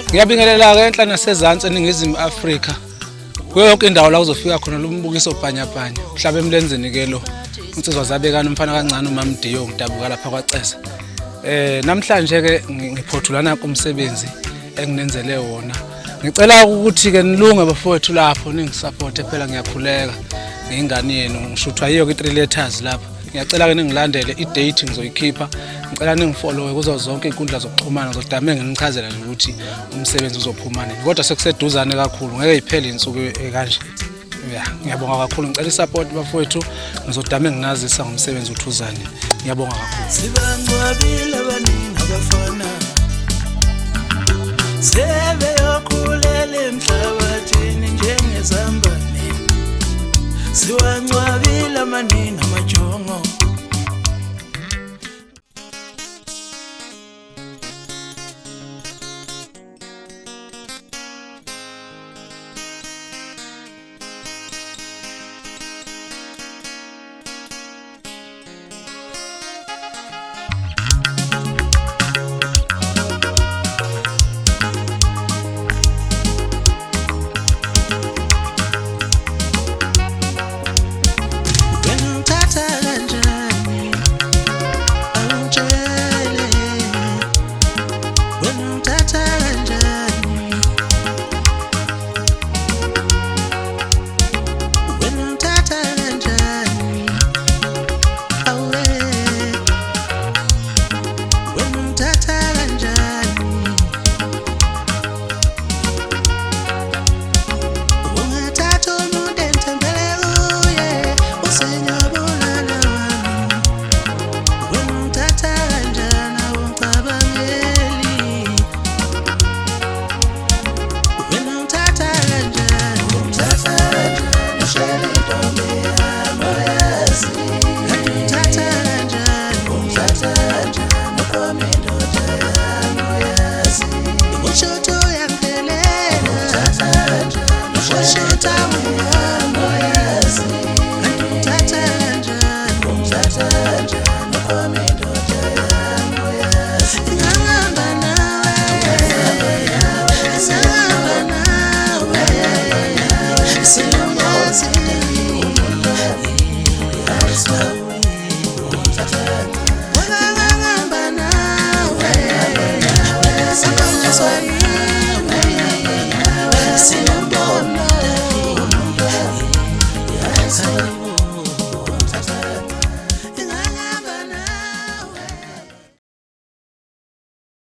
Ngiyabingelela ke enhla nasezantsi eNingizimu Afrika. Kuyo yonke indawo la uzofika khona lo mbukiso bhanyabhanya. Mhlaba emlenzeni ke lo. Insizwa zabekana umfana kancane uMamdiyo ngidabuka lapha kwaCesa. Namhlanje ke ngiphothulana kumsebenzi enginenzele wona. Ngicela ukuthi ke nilunge bafowethu lapho ningisupport phela ngiyakhuleka ngingane yenu ngishuthwa yiyo ke 3 letters lapha. Ngiyacela ke ningilandele i-date ngizoyikhipha. Ngicela ningifollowe kuzo zonke inkundla zokuxhumana zodame nginichazela nje ukuthi umsebenzi uzophuma nini. Kodwa sekuseduzane kakhulu ngeke iphele insuku kanje. Ngiyabonga kakhulu ngicela isupport bafowethu ngizodame nginazisa ngomsebenzi uthuzane. Ngiyabonga kakhulu. Sibangwabile abaningi abafana. Sebe yokhulela emhlabathini njengezambane. Siwangcwabile amanini amajongo. See